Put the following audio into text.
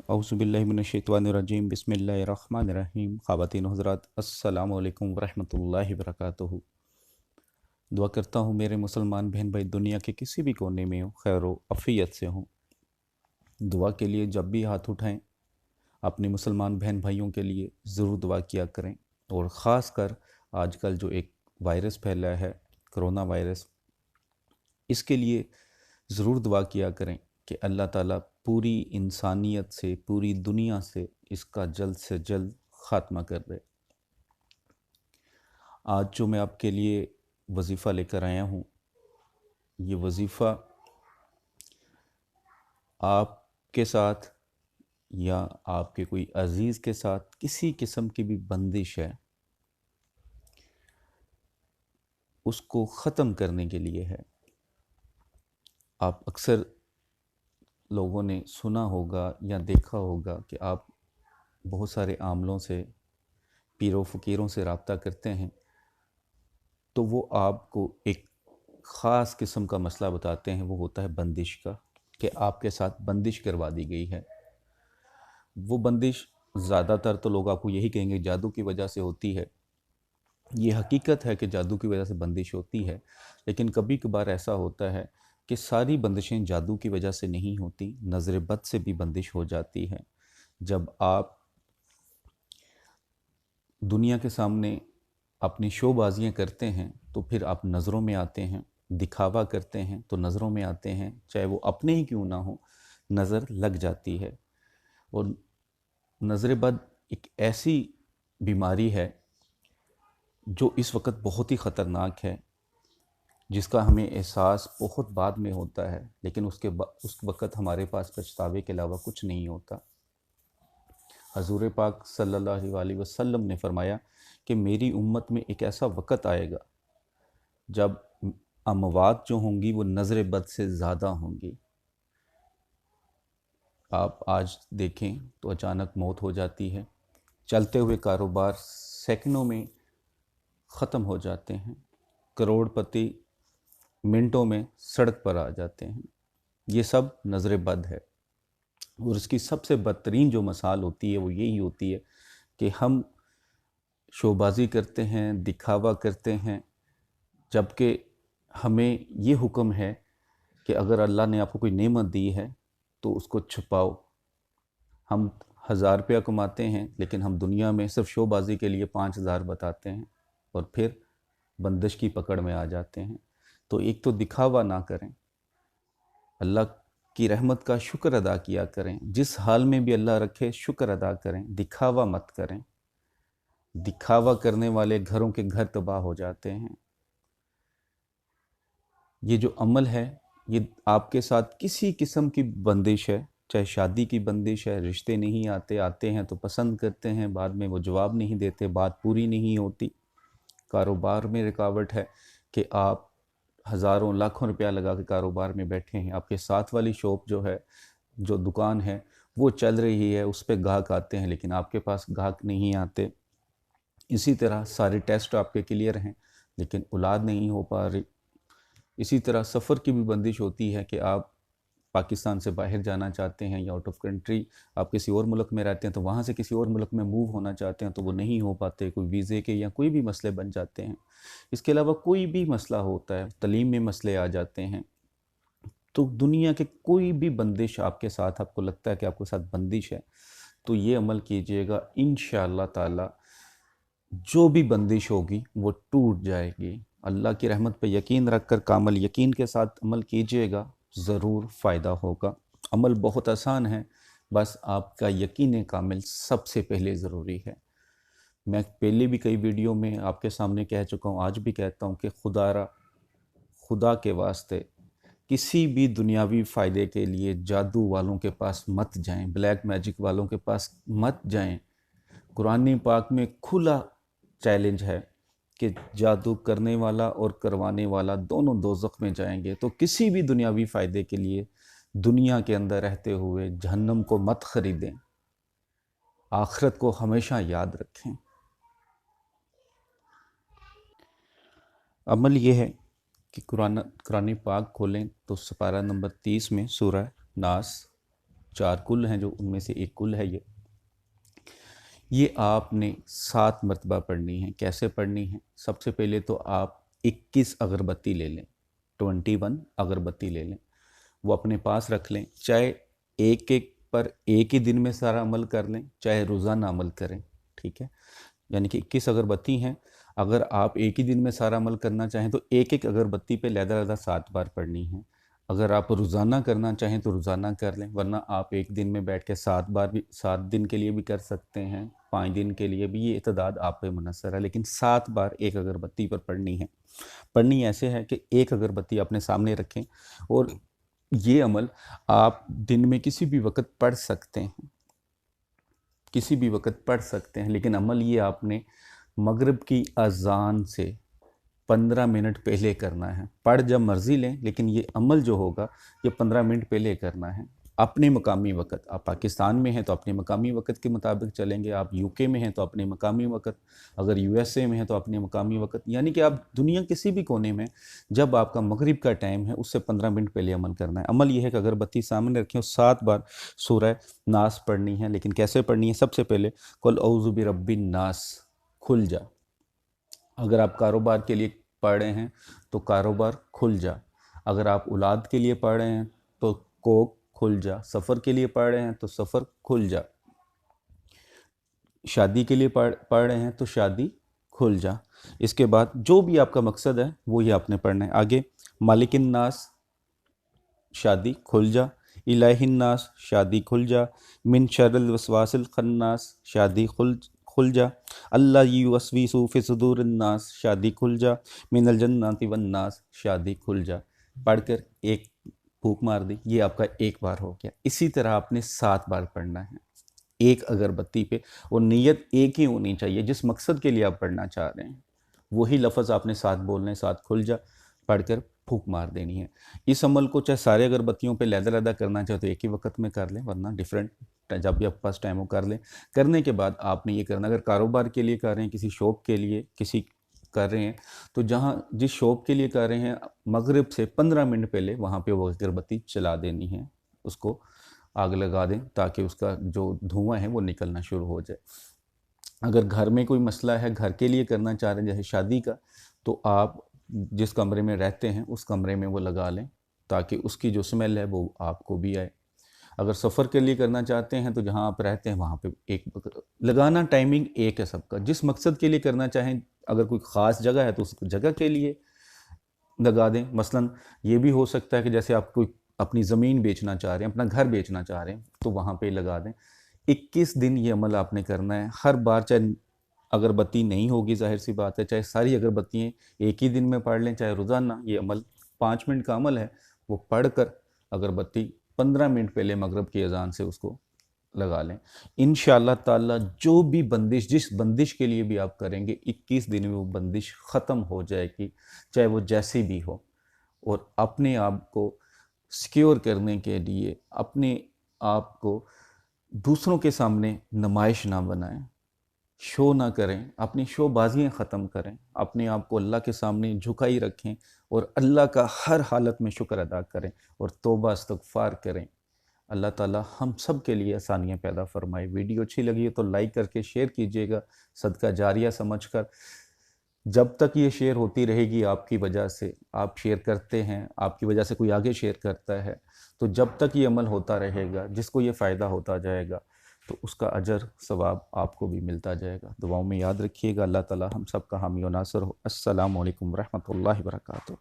औज़ुबिल्लाहिमिनश्शैतानिर्रजीम बिस्मिल्लाहिर्रहमानिर्रहीम। ख़वातीन और हज़रात, अस्सलामु अलैकुम वरहमतुल्लाहि वबरकातुहू। दुआ करता हूँ मेरे मुसलमान बहन भाई दुनिया के किसी भी कोने में हो, खैर व अफ़ियत से हों। दुआ के लिए जब भी हाथ उठाएं अपने मुसलमान बहन भाइयों के लिए ज़रूर दुआ किया करें। और ख़ास कर आजकल जो एक वायरस फैला है, कोरोना वायरस, इसके लिए ज़रूर दुआ किया करें कि अल्लाह ताला पूरी इंसानियत से, पूरी दुनिया से इसका जल्द से जल्द ख़ात्मा कर दे। आज जो मैं आपके लिए वजीफ़ा लेकर आया हूँ, ये वजीफ़ा आपके साथ या आपके कोई अज़ीज़ के साथ किसी किस्म की भी बंदिश है, उसको ख़त्म करने के लिए है। आप अक्सर लोगों ने सुना होगा या देखा होगा कि आप बहुत सारे आमलों से, पीरों फ़कीरों से रब्ता करते हैं, तो वो आपको एक ख़ास किस्म का मसला बताते हैं। वो होता है बंदिश का, कि आपके साथ बंदिश करवा दी गई है। वो बंदिश ज़्यादातर तो लोग आपको यही कहेंगे जादू की वजह से होती है। ये हकीकत है कि जादू की वजह से बंदिश होती है, लेकिन कभी कभार ऐसा होता है कि सारी बंदिशें जादू की वजह से नहीं होती, नज़र बद से भी बंदिश हो जाती है। जब आप दुनिया के सामने अपनी शोबाजियाँ करते हैं तो फिर आप नज़रों में आते हैं, दिखावा करते हैं तो नज़रों में आते हैं, चाहे वो अपने ही क्यों ना हो, नज़र लग जाती है। और नज़र बद एक ऐसी बीमारी है जो इस वक्त बहुत ही ख़तरनाक है, जिसका हमें एहसास बहुत बाद में होता है, लेकिन उस वक़्त हमारे पास पछतावे के अलावा कुछ नहीं होता। हज़ूर पाक सल्लल्लाहु अलैहि वसल्लम ने फरमाया कि मेरी उम्मत में एक ऐसा वक़्त आएगा जब अमवात जो होंगी वो नज़र बद से ज़्यादा होंगी। आप आज देखें तो अचानक मौत हो जाती है, चलते हुए कारोबार सेकंडों में ख़त्म हो जाते हैं, करोड़पति मिनटों में सड़क पर आ जाते हैं। ये सब नज़र बद है। और इसकी सबसे बदतरीन जो मिसाल होती है वो यही होती है कि हम शोबाजी करते हैं, दिखावा करते हैं, जबकि हमें ये हुक्म है कि अगर अल्लाह ने आपको कोई नेमत दी है तो उसको छुपाओ। हम 1000 रुपया कमाते हैं, लेकिन हम दुनिया में सिर्फ शोबाजी के लिए 5000 बताते हैं और फिर बंदिश की पकड़ में आ जाते हैं। तो एक तो दिखावा ना करें, अल्लाह की रहमत का शुक्र अदा किया करें। जिस हाल में भी अल्लाह रखे शुक्र अदा करें, दिखावा मत करें। दिखावा करने वाले घरों के घर तबाह हो जाते हैं। ये जो अमल है, ये आपके साथ किसी किस्म की बंदिश है, चाहे शादी की बंदिश है, रिश्ते नहीं आते, आते हैं तो पसंद करते हैं, बाद में वो जवाब नहीं देते, बात पूरी नहीं होती। कारोबार में रुकावट है कि आप हज़ारों लाखों रुपया लगा के कारोबार में बैठे हैं, आपके साथ वाली शॉप जो है, जो दुकान है, वो चल रही है, उस पर ग्राहक आते हैं, लेकिन आपके पास ग्राहक नहीं आते। इसी तरह सारे टेस्ट आपके क्लियर हैं, लेकिन औलाद नहीं हो पा रही। इसी तरह सफ़र की भी बंदिश होती है कि आप पाकिस्तान से बाहर जाना चाहते हैं या आउट ऑफ कंट्री आप किसी और मुल्क में रहते हैं, तो वहाँ से किसी और मुल्क में मूव होना चाहते हैं तो वो नहीं हो पाते, कोई वीज़े के या कोई भी मसले बन जाते हैं। इसके अलावा कोई भी मसला होता है, तालीम में मसले आ जाते हैं। तो दुनिया के कोई भी बंदिश आपके साथ, आपको लगता है कि आपके साथ बंदिश है, तो ये अमल कीजिएगा, इंशाअल्लाह ताला जो भी बंदिश होगी वो टूट जाएगी। अल्लाह की रहमत पर यकीन रखकर कामल यकीन के साथ अमल कीजिएगा, ज़रूर फ़ायदा होगा। अमल बहुत आसान है, बस आपका यकीन कामिल सबसे पहले ज़रूरी है। मैं पहले भी कई वीडियो में आपके सामने कह चुका हूँ, आज भी कहता हूँ कि खुदा के वास्ते किसी भी दुनियावी फ़ायदे के लिए जादू वालों के पास मत जाएं, ब्लैक मैजिक वालों के पास मत जाएं। कुरान पाक में खुला चैलेंज है कि जादू करने वाला और करवाने वाला दोनों दोज़ख में जाएंगे। तो किसी भी दुनियावी फ़ायदे के लिए दुनिया के अंदर रहते हुए जहन्नम को मत ख़रीदें, आखिरत को हमेशा याद रखें। अमल ये है कि कुरान पाक खोलें तो सपारा नंबर 30 में सूरह नास 4 کل ہیں جو ان میں سے ایک کل ہے یہ آپ نے 7 مرتبہ پڑھنی ہے۔ کیسے پڑھنی ہے؟ سب سے پہلے تو آپ 21 اگربتی لے لیں، 21 اگربتی لے لیں، وہ اپنے پاس رکھ لیں، چاہے ایک ایک پر ایک ہی دن میں سارا عمل کر لیں، چاہے روزانہ عمل کریں، ٹھیک ہے؟ یعنی کہ 21 اگربتی ہیں، اگر آپ ایک ہی دن میں سارا عمل کرنا چاہیں تو ایک ایک اگربتی پہ علیحدہ 7 بار پڑھنی ہے۔ اگر آپ روزانہ کرنا چاہیں تو روزانہ کر لیں، ورنہ آپ ایک دن میں بیٹھ کے 7 بار بھی 7 دن کے لیے بھی کر سکتے ہیں، 5 دن کے لیے بھی، یہ اعتداد آپ پہ منحصر ہے، لیکن 7 بار ایک اگربتی پر پڑھنی ہے۔ پڑھنی ایسے ہے کہ ایک اگربتی اپنے سامنے رکھیں، اور یہ عمل آپ دن میں کسی بھی وقت پڑھ سکتے ہیں، کسی بھی وقت پڑھ سکتے ہیں، لیکن عمل یہ آپ نے مغرب کی اذان سے 15 منٹ پہلے کرنا ہے۔ پڑھ جب مرضی لیں، لیکن یہ عمل جو ہوگا یہ 15 منٹ پہلے کرنا ہے، اپنے مقامی وقت۔ آپ پاکستان میں ہیں تو اپنے مقامی وقت کے مطابق چلیں گے، آپ UK میں ہیں تو اپنے مقامی وقت، اگر USA میں ہیں تو اپنے مقامی وقت، یعنی کہ آپ دنیا کسی بھی کونے میں جب آپ کا مغرب کا ٹائم ہے اس سے 15 منٹ پہلے عمل کرنا ہے۔ عمل یہ ہے کہ اگربتی سامنے رکھیں اور 7 بار سورہ ناس پڑھنی ہے، لیکن کیسے پڑھنی ہے؟ سب سے پہلے قل اعوذ برب الناس، کھل جا۔ اگر آپ کاروبار کے لیے پڑھ رہے ہیں تو کاروبار کھل جا، اگر آپ اولاد کے لیے پڑھ رہے ہیں تو کوک کھل جا، سفر کے لیے پڑھ رہے ہیں تو سفر کھل جا، شادی کے لیے پڑھ رہے ہیں تو شادی کھل جا۔ اس کے بعد جو بھی آپ کا مقصد ہے وہی آپ نے پڑھنا ہے۔ آگے مالک الناس، شادی کھل جا، الہ الناس، شادی کھل جا، من شر الوسواس الخناس، شادی کھل جا، اللہ یوسوس فی صدور الناس، شادی کھل جا، من الجنات والناس، شادی کھل جا۔ پڑھ کر ایک پھونک مار دی، یہ آپ کا ایک بار ہو گیا۔ اسی طرح آپ نے 7 بار پڑھنا ہے ایک اگربتی پہ، اور نیت ایک ہی ہونی چاہیے، جس مقصد کے لیے آپ پڑھنا چاہ رہے ہیں وہی لفظ آپ نے 7 بولنے، 7 کھل جا پڑھ کر پھونک مار دینی ہے۔ اس عمل کو چاہے سارے اگربتیوں پہ علیحدہ کرنا چاہے تو ایک ہی وقت میں کر لیں، ورنہ ڈیفرنٹ جب بھی آپ کے پاس ٹائم ہو کر لیں۔ کرنے کے بعد آپ نے یہ کرنا، اگر کاروبار کے لیے کر رہے ہیں، کسی شاپ کے لیے کسی کر رہے ہیں، تو جس شاپ کے لیے کر رہے ہیں مغرب سے 15 منٹ پہلے وہاں پہ وہ اگربتی چلا دینی ہے، اس کو آگ لگا دیں تاکہ اس کا جو دھواں ہے وہ نکلنا شروع ہو جائے۔ اگر گھر میں کوئی مسئلہ ہے، گھر کے لیے کرنا چاہ رہے ہیں جیسے شادی کا، تو آپ جس کمرے میں رہتے ہیں اس کمرے میں وہ لگا لیں تاکہ اس کی جو سمیل ہے وہ آپ کو بھی آئے۔ اگر سفر کے لیے کرنا چاہتے ہیں تو جہاں آپ رہتے ہیں وہاں پہ ایک لگانا، ٹائمنگ ایک ہے سب کا، جس مقصد کے لیے کرنا چاہیں، اگر کوئی خاص جگہ ہے تو اس جگہ کے لیے لگا دیں۔ مثلا یہ بھی ہو سکتا ہے کہ جیسے آپ کوئی اپنی زمین بیچنا چاہ رہے ہیں، اپنا گھر بیچنا چاہ رہے ہیں تو وہاں پہ لگا دیں۔ 21 دن یہ عمل آپ نے کرنا ہے، ہر بار، چاہے اگربتی نہیں ہوگی ظاہر سی بات ہے، چاہے ساری اگربتیاں ایک ہی دن میں پڑھ لیں، چاہے روزانہ، یہ عمل 5 منٹ کا عمل ہے، وہ پڑھ کر اگربتی 15 منٹ پہلے مغرب کی اذان سے اس کو لگا لیں۔ انشاءاللہ تعالی جو بھی بندش، جس بندش کے لیے بھی آپ کریں گے، 21 دن میں وہ بندش ختم ہو جائے گی، چاہے وہ جیسی بھی ہو۔ اور اپنے آپ کو سیکیور کرنے کے لیے اپنے آپ کو دوسروں کے سامنے نمائش نہ بنائیں، شو نہ کریں، اپنی شو بازیاں ختم کریں، اپنے آپ کو اللہ کے سامنے جھکائی رکھیں اور اللہ کا ہر حالت میں شکر ادا کریں اور توبہ استغفار کریں۔ اللہ تعالیٰ ہم سب کے لیے آسانیاں پیدا فرمائے۔ ویڈیو اچھی لگی ہے تو لائک کر کے شیئر کیجئے گا، صدقہ جاریہ سمجھ کر۔ جب تک یہ شیئر ہوتی رہے گی آپ کی وجہ سے، آپ شیئر کرتے ہیں، آپ کی وجہ سے کوئی آگے شیئر کرتا ہے، تو جب تک یہ عمل ہوتا رہے گا، جس کو یہ فائدہ ہوتا جائے گا، تو اس کا اجر ثواب آپ کو بھی ملتا جائے گا۔ دعاؤں میں یاد رکھیے گا۔ اللہ تعالیٰ ہم سب کا حامی و ناصر ہو۔ السلام علیکم ورحمۃ اللہ وبرکاتہ۔